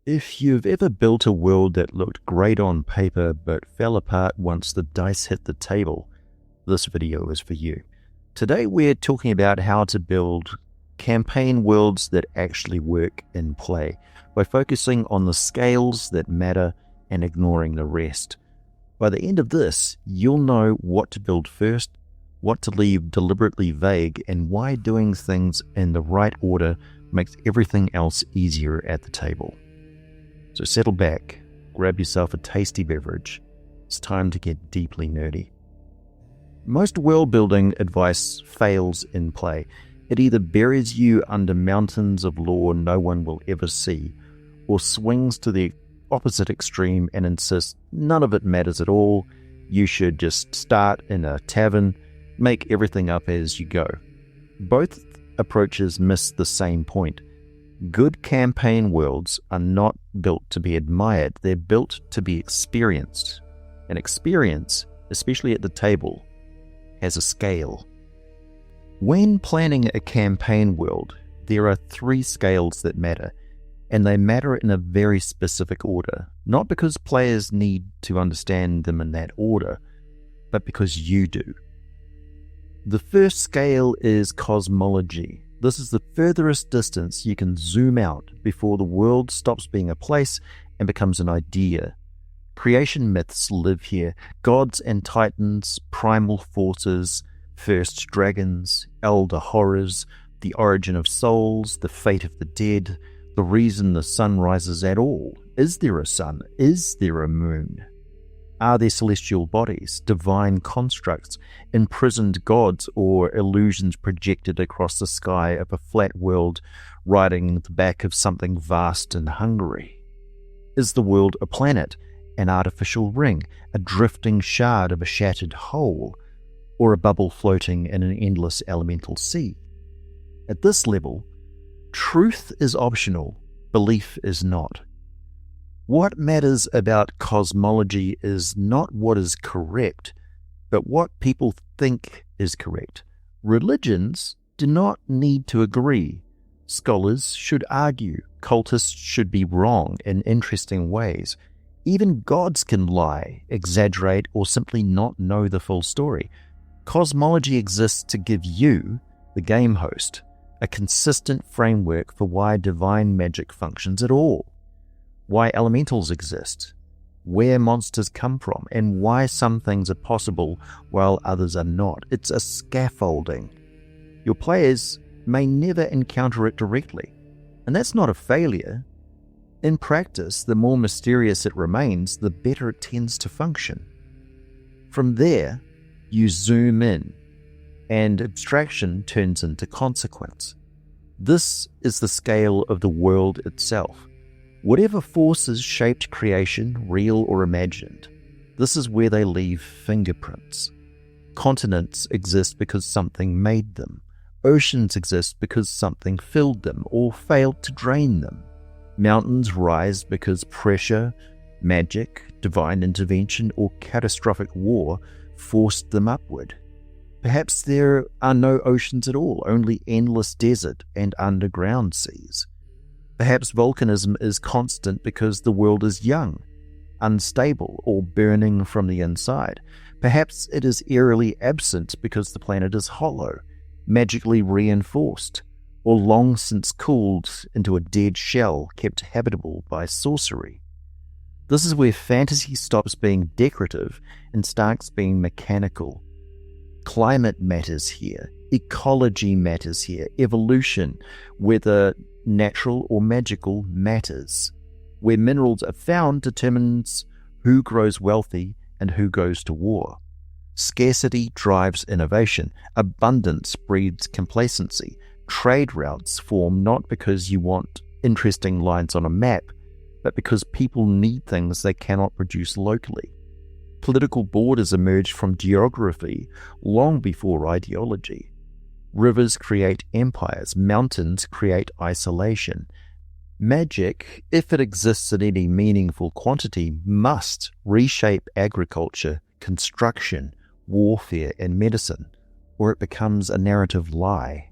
If you've ever built a world that looked great on paper but fell apart once the dice hit the table, this video is for you. Today we're talking about how to build campaign worlds that actually work in play by focusing on the scales that matter and ignoring the rest. By the end of this, you'll know what to build first, what to leave deliberately vague, and why doing things in the right order makes everything else easier at the table. So settle back, grab yourself a tasty beverage. It's time to get deeply nerdy. Most world-building advice fails in play. It either buries you under mountains of lore no one will ever see, or swings to the opposite extreme and insists none of it matters at all. You should just start in a tavern, make everything up as you go. Both approaches miss the same point. Good campaign worlds are not built to be admired, they're built to be experienced. And experience, especially at the table, has a scale. When planning a campaign world, there are 3 scales that matter, and they matter in a very specific order, not because players need to understand them in that order, but because you do. The first scale is Cosmology. This is the furthest distance you can zoom out before the world stops being a place and becomes an idea. Creation myths live here. Gods and titans, primal forces, first dragons, elder horrors, the origin of souls, the fate of the dead, the reason the sun rises at all. Is there a sun? Is there a moon? Are there celestial bodies, divine constructs, imprisoned gods, or illusions projected across the sky of a flat world riding the back of something vast and hungry? Is the world a planet, an artificial ring, a drifting shard of a shattered whole, or a bubble floating in an endless elemental sea? At this level, truth is optional, belief is not. What matters about cosmology is not what is correct, but what people think is correct. Religions do not need to agree. Scholars should argue. Cultists should be wrong in interesting ways. Even gods can lie, exaggerate, or simply not know the full story. Cosmology exists to give you, the game host, a consistent framework for why divine magic functions at all. Why elementals exist, where monsters come from, and why some things are possible while others are not. It's a scaffolding. Your players may never encounter it directly, and that's not a failure. In practice, the more mysterious it remains, the better it tends to function. From there, you zoom in, and abstraction turns into consequence. This is the scale of the world itself. Whatever forces shaped creation, real or imagined, this is where they leave fingerprints. Continents exist because something made them. Oceans exist because something filled them or failed to drain them. Mountains rise because pressure, magic, divine intervention, or catastrophic war forced them upward. Perhaps there are no oceans at all, only endless desert and underground seas. Perhaps volcanism is constant because the world is young, unstable, or burning from the inside. Perhaps it is eerily absent because the planet is hollow, magically reinforced, or long since cooled into a dead shell kept habitable by sorcery. This is where fantasy stops being decorative and starts being mechanical. Climate matters here, ecology matters here, evolution, whether natural or magical, matters. Where minerals are found determines who grows wealthy and who goes to war. Scarcity drives innovation. Abundance breeds complacency. Trade routes form not because you want interesting lines on a map, but because people need things they cannot produce locally. Political borders emerged from geography long before ideology. Rivers create empires, mountains create isolation. Magic, if it exists in any meaningful quantity, must reshape agriculture, construction, warfare, and medicine, or it becomes a narrative lie.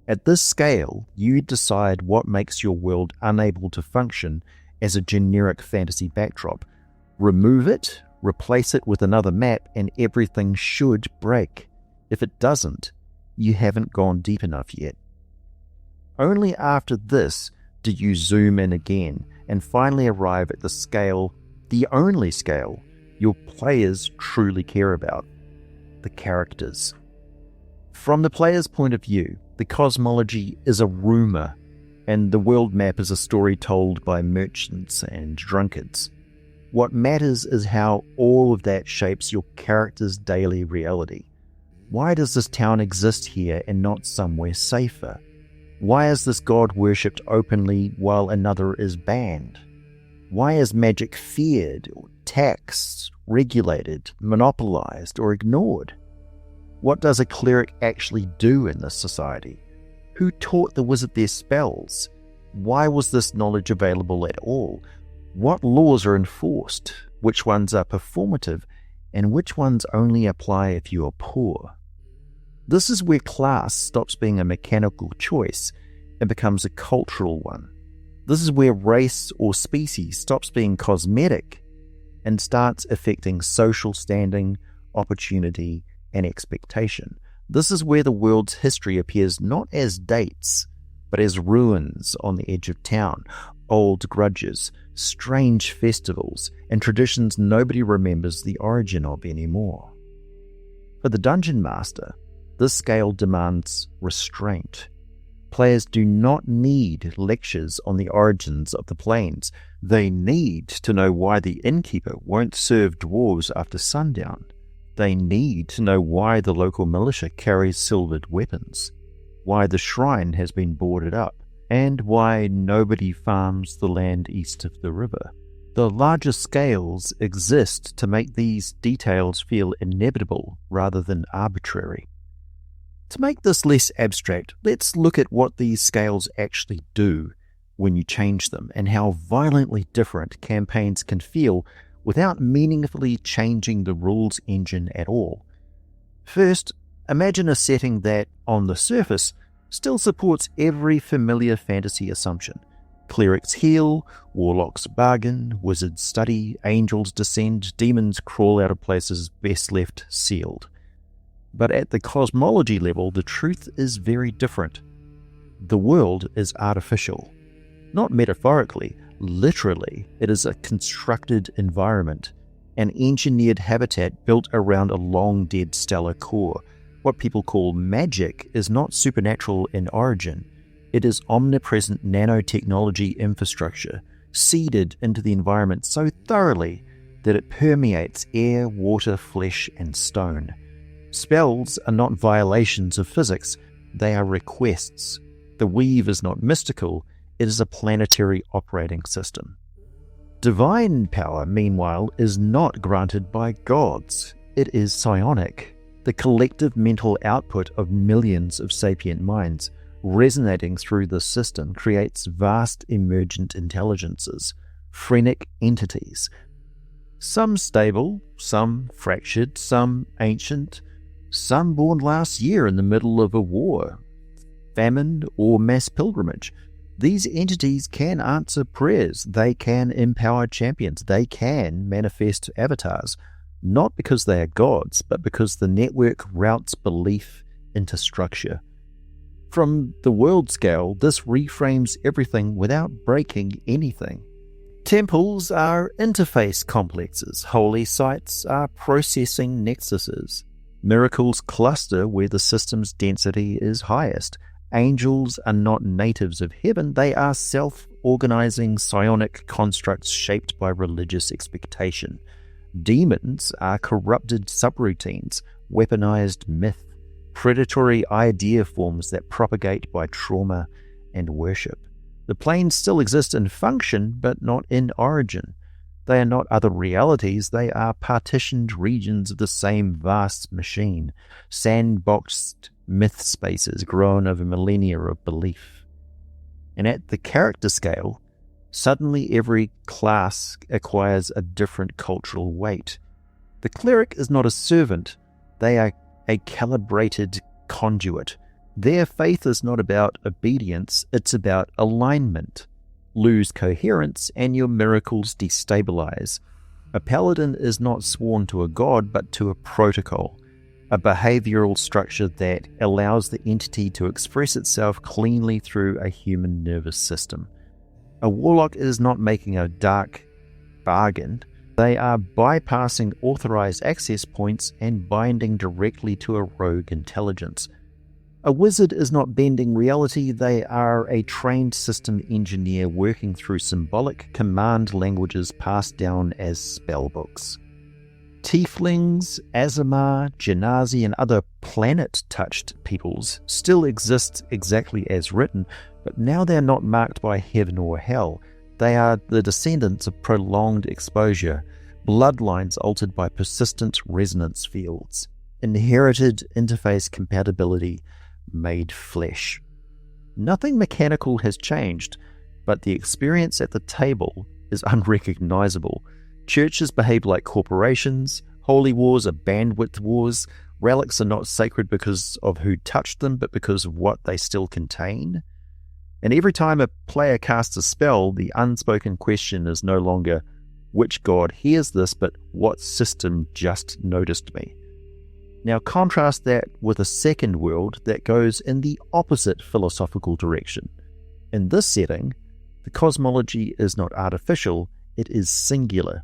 At this scale, you decide what makes your world unable to function as a generic fantasy backdrop. Remove it, replace it with another map, and everything should break. If it doesn't, you haven't gone deep enough yet. Only after this do you zoom in again and finally arrive at the scale, the only scale, your players truly care about: the characters. From the player's point of view, the cosmology is a rumor, and the world map is a story told by merchants and drunkards. What matters is how all of that shapes your character's daily reality. Why does this town exist here and not somewhere safer? Why is this god worshipped openly while another is banned? Why is magic feared, or taxed, regulated, monopolized, or ignored? What does a cleric actually do in this society? Who taught the wizard their spells? Why was this knowledge available at all? What laws are enforced? Which ones are performative? And which ones only apply if you are poor? This is where class stops being a mechanical choice and becomes a cultural one. This is where race or species stops being cosmetic and starts affecting social standing, opportunity, and expectation. This is where the world's history appears not as dates, but as ruins on the edge of town, old grudges, strange festivals, and traditions nobody remembers the origin of anymore. For the Dungeon Master, this scale demands restraint. Players do not need lectures on the origins of the planes. They need to know why the innkeeper won't serve dwarves after sundown. They need to know why the local militia carries silvered weapons, why the shrine has been boarded up, and why nobody farms the land east of the river. The larger scales exist to make these details feel inevitable rather than arbitrary. To make this less abstract, let's look at what these scales actually do when you change them, and how violently different campaigns can feel without meaningfully changing the rules engine at all. First, imagine a setting that, on the surface, still supports every familiar fantasy assumption. Clerics heal, warlocks bargain, wizards study, angels descend, demons crawl out of places best left sealed. But at the cosmology level, the truth is very different. The world is artificial. Not metaphorically, literally, it is a constructed environment, an engineered habitat built around a long-dead stellar core. What people call magic is not supernatural in origin. It is omnipresent nanotechnology infrastructure, seeded into the environment so thoroughly that it permeates air, water, flesh, and stone. Spells are not violations of physics, they are requests. The weave is not mystical, it is a planetary operating system. Divine power, meanwhile, is not granted by gods. It is psionic, the collective mental output of millions of sapient minds. Resonating through this system creates vast emergent intelligences, phrenic entities. Some stable, some fractured, some ancient, some born last year in the middle of a war, famine, or mass pilgrimage. These entities can answer prayers, they can empower champions, they can manifest avatars, not because they are gods, but because the network routes belief into structure. From the world scale, this reframes everything without breaking anything. Temples are interface complexes, holy sites are processing nexuses. Miracles cluster where the system's density is highest. Angels are not natives of heaven, they are self-organizing psionic constructs shaped by religious expectation. Demons are corrupted subroutines, weaponized myth, predatory idea forms that propagate by trauma and worship. The planes still exist in function, but not in origin. They are not other realities, they are partitioned regions of the same vast machine, sandboxed myth spaces grown over millennia of belief. And at the character scale, suddenly every class acquires a different cultural weight. The cleric is not a servant, they are a calibrated conduit. Their faith is not about obedience, it's about alignment. lose coherence and your miracles destabilize. A paladin is not sworn to a god but to a protocol, a behavioral structure that allows the entity to express itself cleanly through a human nervous system. A warlock is not making a dark bargain. They are bypassing authorized access points and binding directly to a rogue intelligence. A wizard is not bending reality. They are a trained system engineer working through symbolic command languages passed down as spellbooks. Tieflings, Azamar, Genasi, and other planet-touched peoples still exist exactly as written, but now they're not marked by heaven or hell. They are the descendants of prolonged exposure, bloodlines altered by persistent resonance fields, inherited interface compatibility made flesh. Nothing mechanical has changed, but the experience at the table is unrecognizable. Churches behave like corporations, holy wars are bandwidth wars, relics are not sacred because of who touched them, but because of what they still contain. And every time a player casts a spell, the unspoken question is no longer, which god hears this, but what system just noticed me? Now contrast that with a second world that goes in the opposite philosophical direction. In this setting, the cosmology is not artificial, it is singular.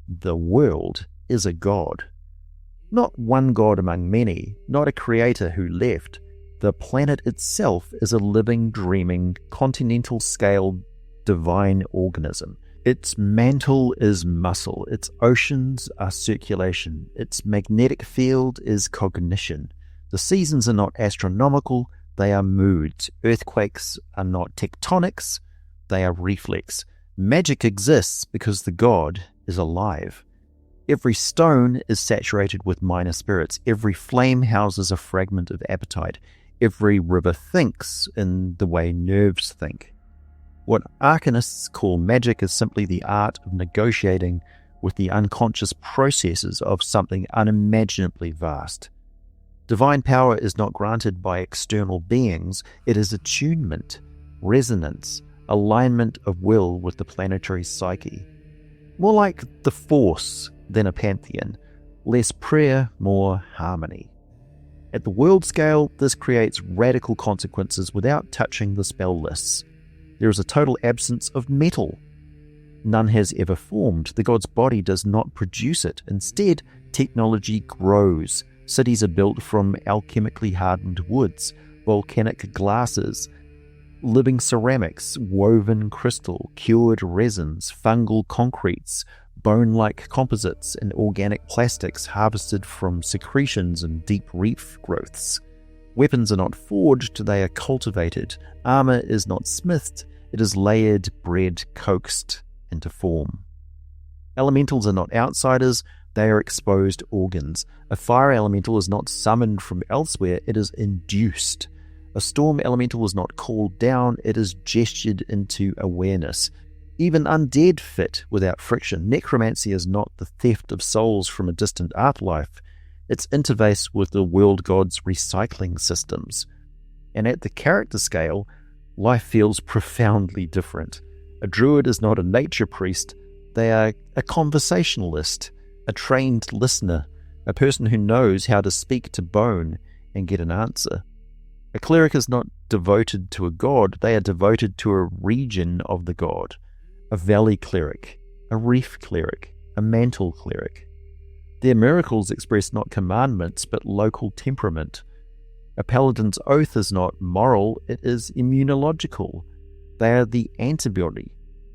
The world is a god. Not one god among many, not a creator who left. The planet itself is a living, dreaming, continental-scale divine organism. Its mantle is muscle, its oceans are circulation, its magnetic field is cognition. The seasons are not astronomical, they are moods. Earthquakes are not tectonics, they are reflex. Magic exists because the god is alive. Every stone is saturated with minor spirits. Every flame houses a fragment of appetite. Every river thinks in the way nerves think. What arcanists call magic is simply the art of negotiating with the unconscious processes of something unimaginably vast. Divine power is not granted by external beings, it is attunement, resonance, alignment of will with the planetary psyche. More like the Force than a pantheon, less prayer, more harmony. At the world scale, this creates radical consequences without touching the spell lists. There is a total absence of metal. None has ever formed. The god's body does not produce it. Instead, technology grows. Cities are built from alchemically hardened woods, volcanic glasses, living ceramics, woven crystal, cured resins, fungal concretes, bone-like composites, and organic plastics harvested from secretions and deep reef growths. Weapons are not forged, they are cultivated. Armor is not smithed, it is layered, bred, coaxed into form. Elementals are not outsiders, they are exposed organs. A fire elemental is not summoned from elsewhere, it is induced. A storm elemental is not called down, it is gestured into awareness. Even undead fit without friction. Necromancy is not the theft of souls from a distant afterlife. It's interface with the world god's recycling systems. And at the character scale, life feels profoundly different. A druid is not a nature priest, they are a conversationalist, a trained listener, a person who knows how to speak to bone and get an answer. A cleric is not devoted to a god, they are devoted to a region of the god. A valley cleric, a reef cleric, a mantle cleric. Their miracles express not commandments, but local temperament. A paladin's oath is not moral, it is immunological. They are the antibody.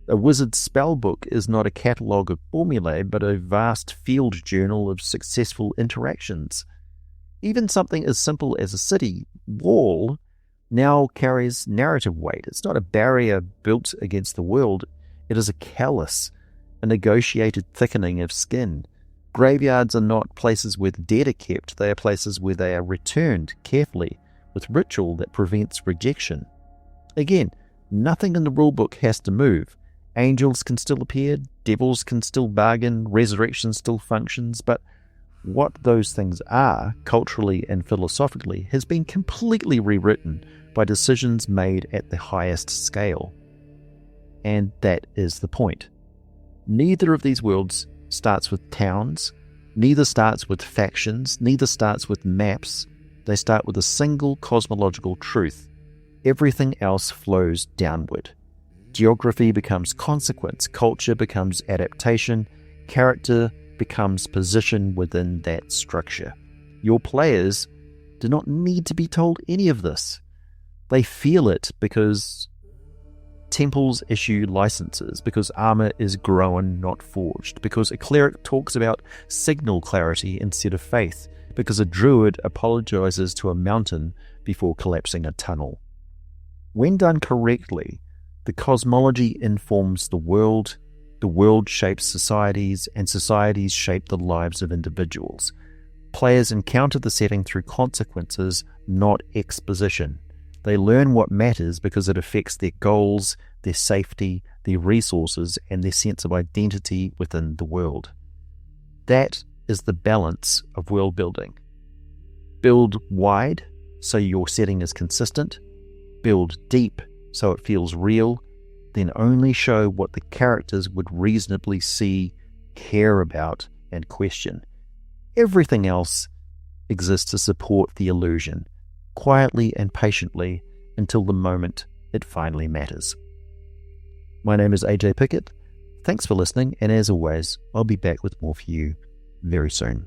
A wizard's spellbook is not a catalogue of formulae, but a vast field journal of successful interactions. Even something as simple as a city wall now carries narrative weight. It's not a barrier built against the world, it is a callus, a negotiated thickening of skin. Graveyards are not places where the dead are kept, they are places where they are returned carefully, with ritual that prevents rejection. Again, nothing in the rulebook has to move. Angels can still appear, devils can still bargain, resurrection still functions, but what those things are, culturally and philosophically, has been completely rewritten by decisions made at the highest scale. and that is the point. Neither of these worlds starts with towns, neither starts with factions, neither starts with maps. They start with a single cosmological truth. Everything else flows downward. Geography becomes consequence, culture becomes adaptation, character becomes position within that structure. Your players do not need to be told any of this. They feel it because temples issue licenses, because armor is grown, not forged, because a cleric talks about signal clarity instead of faith, because a druid apologizes to a mountain before collapsing a tunnel. When done correctly, the cosmology informs the world shapes societies, and societies shape the lives of individuals. Players encounter the setting through consequences, not exposition. They learn what matters because it affects their goals, their safety, their resources, and their sense of identity within the world. That is the balance of world building. Build wide so your setting is consistent. Build deep so it feels real. Then only show what the characters would reasonably see, care about, and question. Everything else exists to support the illusion, quietly and patiently until the moment it finally matters. My name is AJ Pickett. Thanks for listening, and as always, I'll be back with more for you very soon.